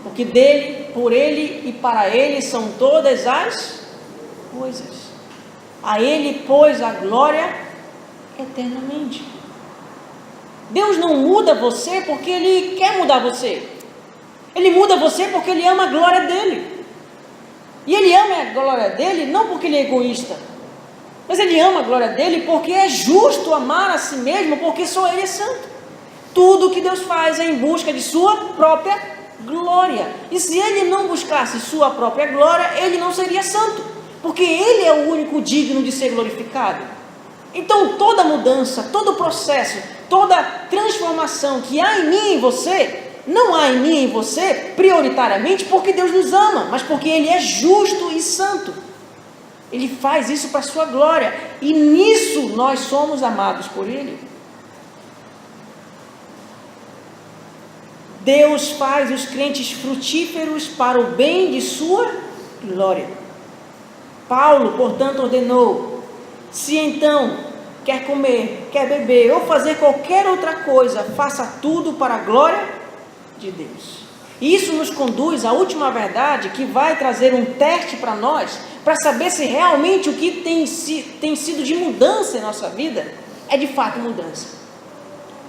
porque dele, por ele e para ele são todas as coisas. A ele, pois, a glória eternamente. Deus não muda você porque ele quer mudar você. Ele muda você porque ele ama a glória dele. E ele ama a glória dele não porque ele é egoísta, mas ele ama a glória dele porque é justo amar a si mesmo, porque só ele é santo. Tudo que Deus faz é em busca de sua própria glória. E se ele não buscasse sua própria glória, ele não seria santo, porque ele é o único digno de ser glorificado. Então toda mudança, todo processo, toda transformação que há em mim e em você, não há em mim e em você prioritariamente porque Deus nos ama, mas porque ele é justo e santo. Ele faz isso para a sua glória, e nisso nós somos amados por ele. Deus faz os crentes frutíferos para o bem de sua glória. Paulo, portanto, ordenou: se então quer comer, quer beber ou fazer qualquer outra coisa, faça tudo para a glória de Deus. E isso nos conduz à última verdade, que vai trazer um teste para nós, para saber se realmente o que tem sido de mudança em nossa vida é de fato mudança.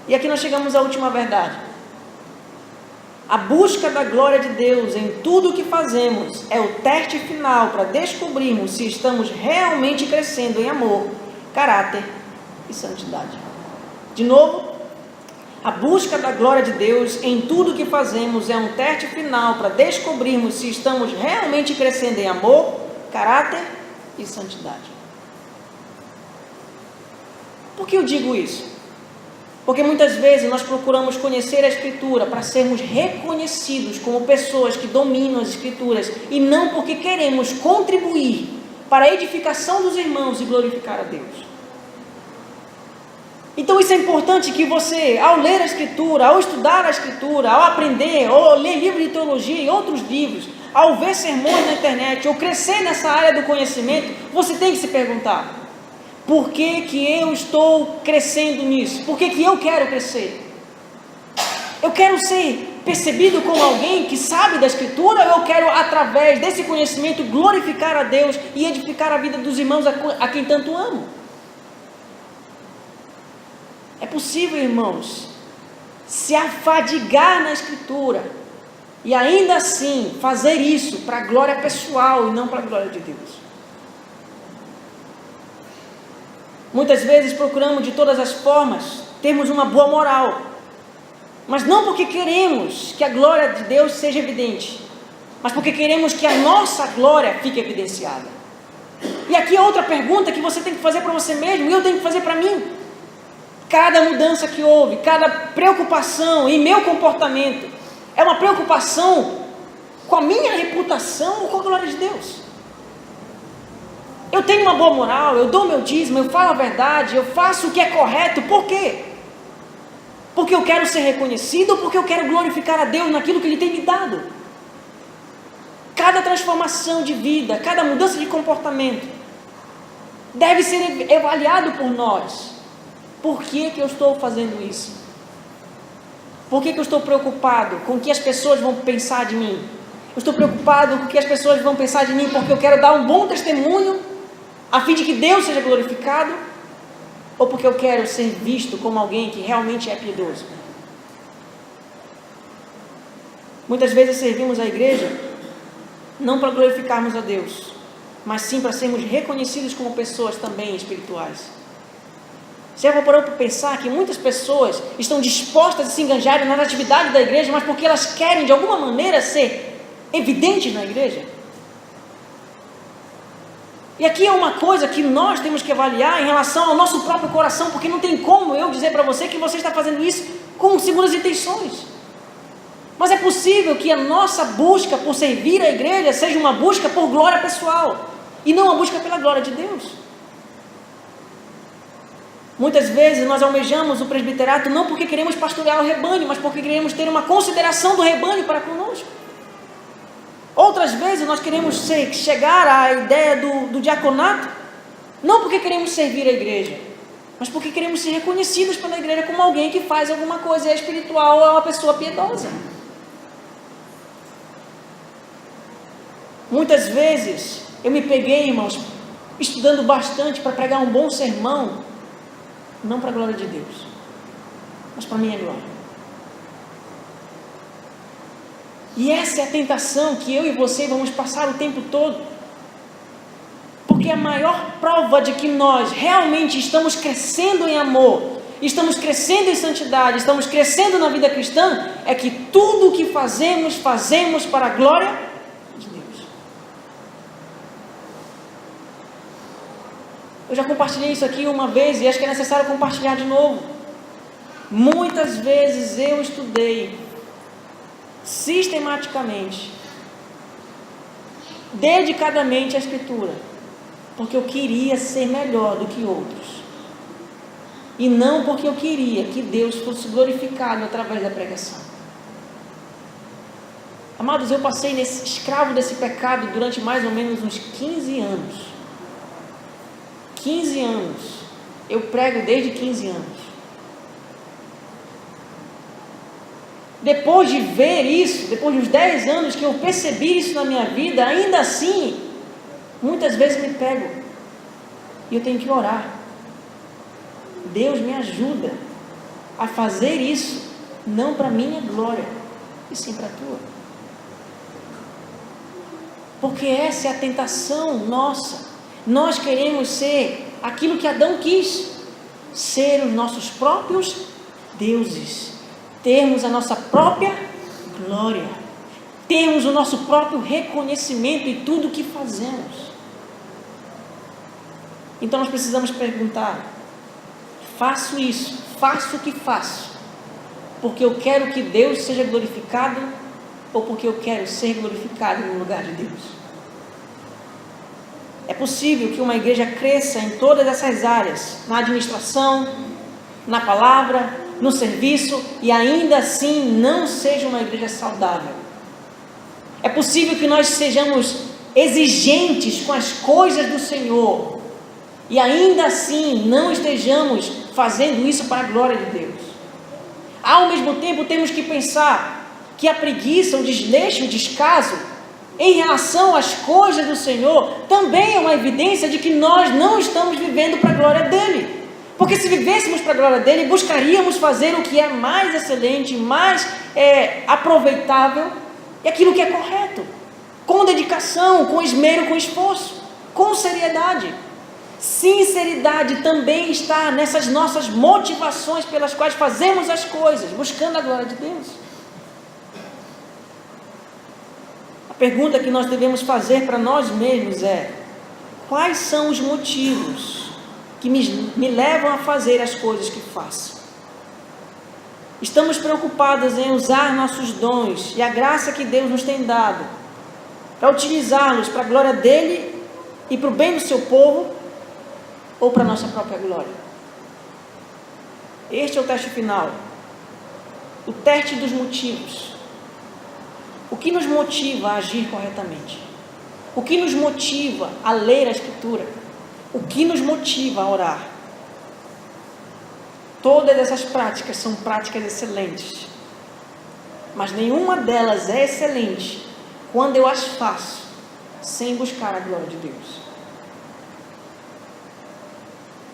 E aqui nós chegamos à última verdade. A busca da glória de Deus em tudo o que fazemos é o teste final para descobrirmos se estamos realmente crescendo em amor, caráter e santidade. De novo, a busca da glória de Deus em tudo que fazemos é um teste final para descobrirmos se estamos realmente crescendo em amor, caráter e santidade. Por que eu digo isso? Porque muitas vezes nós procuramos conhecer a Escritura para sermos reconhecidos como pessoas que dominam as Escrituras e não porque queremos contribuir para a edificação dos irmãos e glorificar a Deus. Então isso é importante que você, ao ler a Escritura, ao estudar a Escritura, ao aprender, ou ler livros de teologia e outros livros, ao ver sermões na internet, ou crescer nessa área do conhecimento, você tem que se perguntar: por que que eu estou crescendo nisso? Por que que eu quero crescer? Eu quero ser percebido como alguém que sabe da Escritura, ou eu quero, através desse conhecimento, glorificar a Deus e edificar a vida dos irmãos a quem tanto amo? É possível, irmãos, se afadigar na Escritura e ainda assim fazer isso para a glória pessoal e não para a glória de Deus. Muitas vezes procuramos de todas as formas termos uma boa moral, mas não porque queremos que a glória de Deus seja evidente, mas porque queremos que a nossa glória fique evidenciada. E aqui é outra pergunta que você tem que fazer para você mesmo e eu tenho que fazer para mim. Cada mudança que houve, cada preocupação em meu comportamento, é uma preocupação com a minha reputação ou com a glória de Deus? Eu tenho uma boa moral, eu dou meu dízimo, eu falo a verdade, eu faço o que é correto, por quê? Porque eu quero ser reconhecido ou porque eu quero glorificar a Deus naquilo que Ele tem me dado? Cada transformação de vida, cada mudança de comportamento, deve ser avaliado por nós. Por que que eu estou fazendo isso? Por que que eu estou preocupado com o que as pessoas vão pensar de mim? Eu estou preocupado com o que as pessoas vão pensar de mim porque eu quero dar um bom testemunho a fim de que Deus seja glorificado? Ou porque eu quero ser visto como alguém que realmente é piedoso? Muitas vezes servimos a igreja não para glorificarmos a Deus, mas sim para sermos reconhecidos como pessoas também espirituais. Você já parou para pensar que muitas pessoas estão dispostas a se engajarem nas atividades da igreja, mas porque elas querem de alguma maneira ser evidentes na igreja? E aqui é uma coisa que nós temos que avaliar em relação ao nosso próprio coração, porque não tem como eu dizer para você que você está fazendo isso com segundas intenções. Mas é possível que a nossa busca por servir a igreja seja uma busca por glória pessoal e não uma busca pela glória de Deus. Muitas vezes nós almejamos o presbiterato não porque queremos pastorear o rebanho, mas porque queremos ter uma consideração do rebanho para conosco. Outras vezes nós queremos chegar à ideia do diaconato, não porque queremos servir a igreja, mas porque queremos ser reconhecidos pela igreja como alguém que faz alguma coisa, é espiritual, é uma pessoa piedosa. Muitas vezes eu me peguei, irmãos, estudando bastante para pregar um bom sermão, não para a glória de Deus, mas para a minha glória. E essa é a tentação que eu e você vamos passar o tempo todo, porque a maior prova de que nós realmente estamos crescendo em amor, estamos crescendo em santidade, estamos crescendo na vida cristã, é que tudo o que fazemos para a glória de Deus. Eu já compartilhei isso aqui uma vez e acho que é necessário compartilhar de novo. Muitas vezes eu estudei sistematicamente, dedicadamente a Escritura, porque eu queria ser melhor do que outros, e não porque eu queria que Deus fosse glorificado através da pregação. Amados, eu passei escravo desse pecado durante mais ou menos uns 15 anos. 15 anos, eu prego desde 15 anos. Depois de ver isso, depois de uns 10 anos que eu percebi isso na minha vida, ainda assim, muitas vezes me pego, e eu tenho que orar. Deus me ajuda a fazer isso, não para minha glória, e sim para a tua. Porque essa é a tentação nossa. Nós queremos ser aquilo que Adão quis. ser os nossos próprios deuses, termos a nossa própria glória, termos o nosso próprio reconhecimento em tudo o que fazemos. Então nós precisamos perguntar: faço isso, faço o que faço, porque eu quero que Deus seja glorificado ou porque eu quero ser glorificado no lugar de Deus? É possível que uma igreja cresça em todas essas áreas, na administração, na palavra, no serviço, e ainda assim não seja uma igreja saudável. É possível que nós sejamos exigentes com as coisas do Senhor e ainda assim não estejamos fazendo isso para a glória de Deus. Ao mesmo tempo, temos que pensar que a preguiça, o desleixo, o descaso em relação às coisas do Senhor também é uma evidência de que nós não estamos vivendo para a glória dEle. Porque se vivêssemos para a glória dEle, buscaríamos fazer o que é mais excelente, mais aproveitável, e aquilo que é correto, com dedicação, com esmero, com esforço, com seriedade. Sinceridade também está nessas nossas motivações pelas quais fazemos as coisas, buscando a glória de Deus. A pergunta que nós devemos fazer para nós mesmos é: quais são os motivos que me levam a fazer as coisas que faço? Estamos preocupados em usar nossos dons e a graça que Deus nos tem dado para utilizá-los para a glória dEle e para o bem do seu povo, ou para a nossa própria glória? Este é o teste final, o teste dos motivos. O que nos motiva a agir corretamente? O que nos motiva a ler a Escritura? O que nos motiva a orar? Todas essas práticas são práticas excelentes, mas nenhuma delas é excelente quando eu as faço sem buscar a glória de Deus.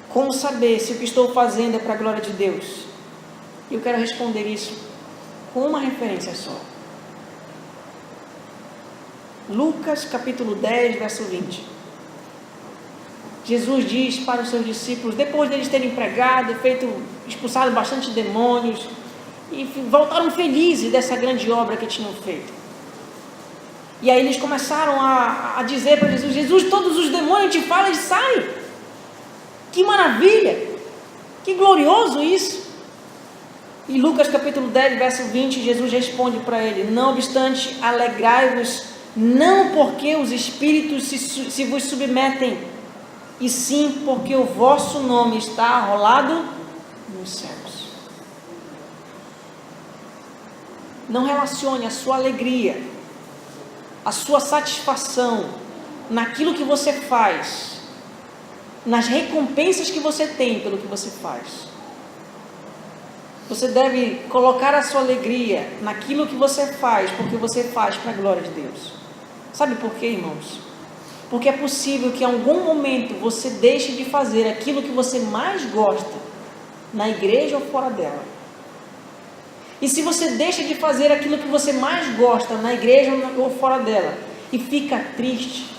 Como saber se o que estou fazendo é para a glória de Deus? Eu quero responder isso com uma referência só. Lucas capítulo 10, verso 20. Jesus diz para os seus discípulos, depois deles terem pregado, expulsado bastante demônios, e voltaram felizes dessa grande obra que tinham feito. E aí eles começaram a dizer para Jesus: Jesus, todos os demônios te falam e saem. Que maravilha! Que glorioso isso! E Lucas capítulo 10, verso 20, Jesus responde para ele: não obstante, alegrai-vos, não porque os espíritos se vos submetem, e sim porque o vosso nome está arrolado nos céus. Não relacione a sua alegria, a sua satisfação naquilo que você faz, nas recompensas que você tem pelo que você faz. Você deve colocar a sua alegria naquilo que você faz, porque você faz para a glória de Deus. Sabe por quê, irmãos? Porque é possível que em algum momento você deixe de fazer aquilo que você mais gosta, na igreja ou fora dela. E se você deixa de fazer aquilo que você mais gosta, na igreja ou fora dela, e fica triste,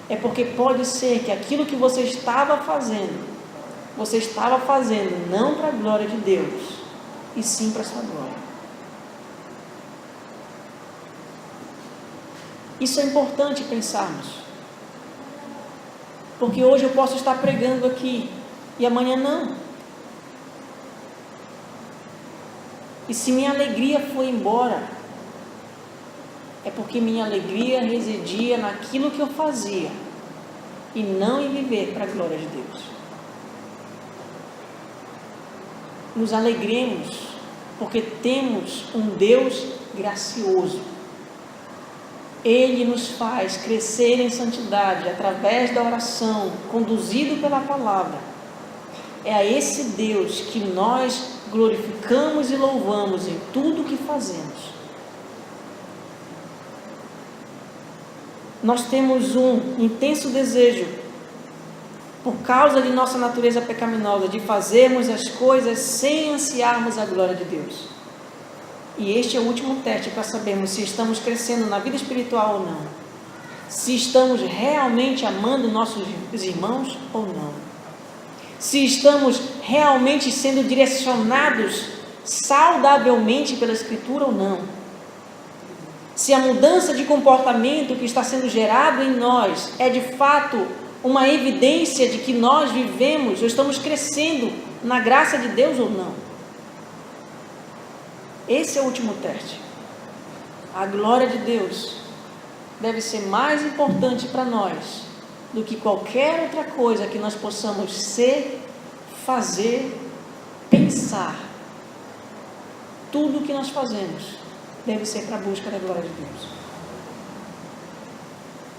é porque pode ser que aquilo que você estava fazendo não para a glória de Deus, e sim para a sua glória. Isso é importante pensarmos, porque hoje eu posso estar pregando aqui e amanhã não. E se minha alegria foi embora, é porque minha alegria residia naquilo que eu fazia e não em viver para a glória de Deus. Nos alegremos porque temos um Deus gracioso. Ele nos faz crescer em santidade através da oração, conduzido pela palavra. É a esse Deus que nós glorificamos e louvamos em tudo o que fazemos. Nós temos um intenso desejo, por causa de nossa natureza pecaminosa, de fazermos as coisas sem ansiarmos a glória de Deus. E este é o último teste para sabermos se estamos crescendo na vida espiritual ou não. Se estamos realmente amando nossos irmãos ou não. se estamos realmente sendo direcionados saudavelmente pela Escritura ou não. Se a mudança de comportamento que está sendo gerado em nós é de fato uma evidência de que nós vivemos ou estamos crescendo na graça de Deus ou não. Esse é o último teste. A glória de Deus deve ser mais importante para nós do que qualquer outra coisa que nós possamos ser, fazer, pensar. Tudo o que nós fazemos deve ser para a busca da glória de Deus.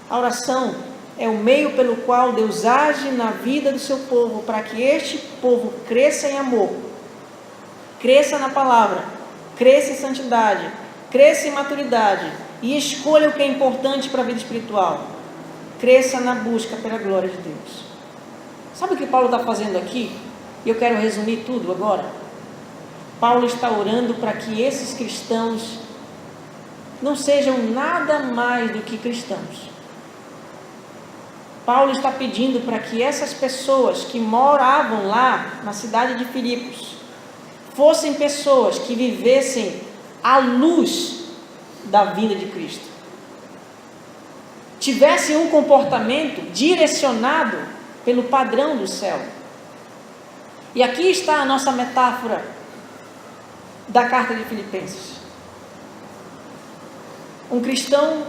A oração é o meio pelo qual Deus age na vida do seu povo, para que este povo cresça em amor, cresça na palavra, cresça em santidade, cresça em maturidade e escolha o que é importante para a vida espiritual. Cresça na busca pela glória de Deus. Sabe o que Paulo está fazendo aqui? Eu quero resumir tudo agora. Paulo está orando para que esses cristãos não sejam nada mais do que cristãos. Paulo está pedindo para que essas pessoas que moravam lá na cidade de Filipos fossem pessoas que vivessem à luz da vinda de Cristo. Tivessem um comportamento direcionado pelo padrão do céu. E aqui está a nossa metáfora da carta de Filipenses. Um cristão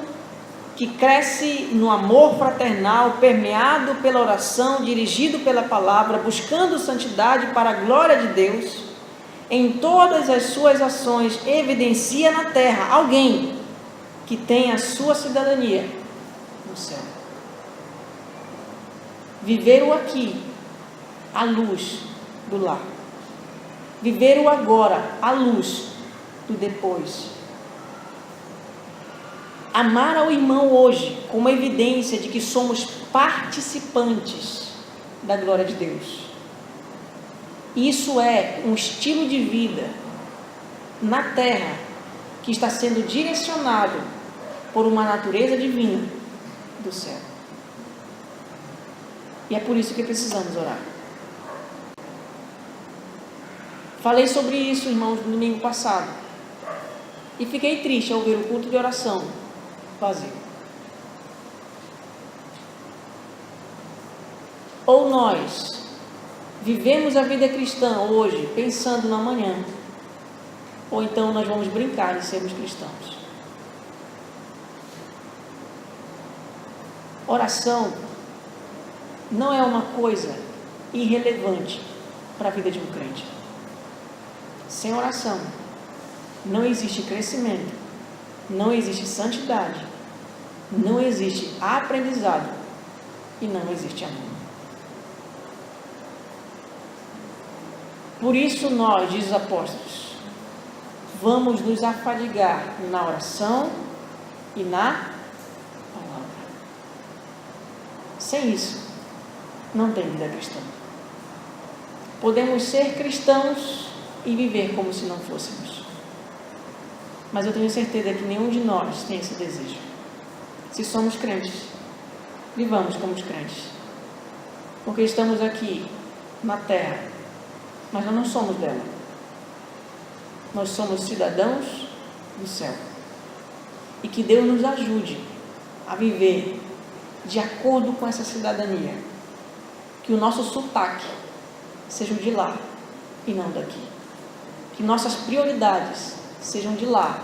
que cresce no amor fraternal, permeado pela oração, dirigido pela palavra, buscando santidade para a glória de Deus, em todas as suas ações evidencia na terra alguém que tem a sua cidadania no céu. Viver o aqui, à luz do lá. Viver o agora, à luz do depois. Amar ao irmão hoje, como evidência de que somos participantes da glória de Deus. Isso é um estilo de vida na terra que está sendo direcionado por uma natureza divina do céu. E é por isso que precisamos orar. Falei sobre isso, irmãos, no domingo passado. E fiquei triste ao ver o culto de oração vazio. Ou nós vivemos a vida cristã hoje pensando no amanhã, ou então nós vamos brincar de sermos cristãos. Oração não é uma coisa irrelevante para a vida de um crente. Sem oração não existe crescimento, não existe santidade, não existe aprendizado e não existe amor. Por isso nós, diz os apóstolos, vamos nos afadigar na oração e na palavra. Sem isso, não tem vida cristã. Podemos ser cristãos e viver como se não fôssemos. Mas eu tenho certeza que nenhum de nós tem esse desejo. Se somos crentes, vivamos como os crentes. Porque estamos aqui na terra, mas nós não somos dela. Nós somos cidadãos do céu. E que Deus nos ajude a viver de acordo com essa cidadania. Que o nosso sotaque seja de lá e não daqui. Que nossas prioridades sejam de lá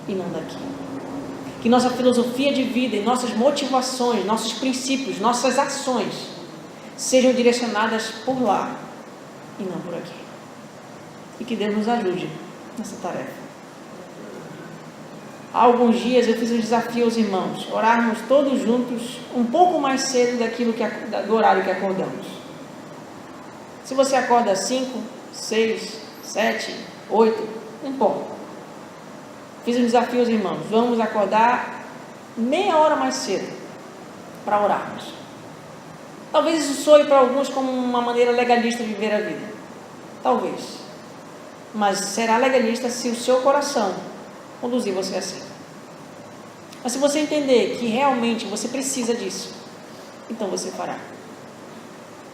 e não daqui. Que nossa filosofia de vida e nossas motivações, nossos princípios, nossas ações sejam direcionadas por lá e não por aqui. E que Deus nos ajude nessa tarefa. Há alguns dias eu fiz um desafio aos irmãos, orarmos todos juntos um pouco mais cedo do horário que acordamos. Se você acorda às 5, 6, 7, 8, não importa. Fiz um desafio aos irmãos, vamos acordar meia hora mais cedo para orarmos. Talvez isso soe para alguns como uma maneira legalista de viver a vida. Talvez. Mas será legalista se o seu coração conduzir você assim. Mas se você entender que realmente você precisa disso, então você fará.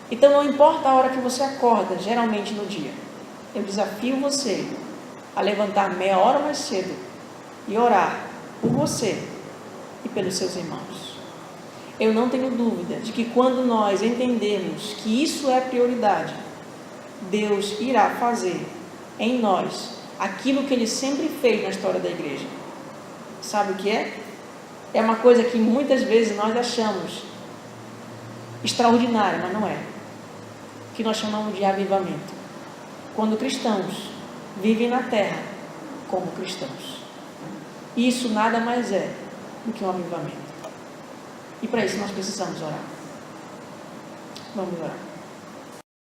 Então não importa a hora que você acorda, geralmente no dia, eu desafio você a levantar meia hora mais cedo e orar por você e pelos seus irmãos. Eu não tenho dúvida de que quando nós entendermos que isso é prioridade, Deus irá fazer em nós aquilo que Ele sempre fez na história da igreja. Sabe o que é? É uma coisa que muitas vezes nós achamos extraordinária, mas não é. Que nós chamamos de avivamento. Quando cristãos vivem na terra como cristãos. Isso nada mais é do que um avivamento. E para isso nós precisamos orar. Vamos orar.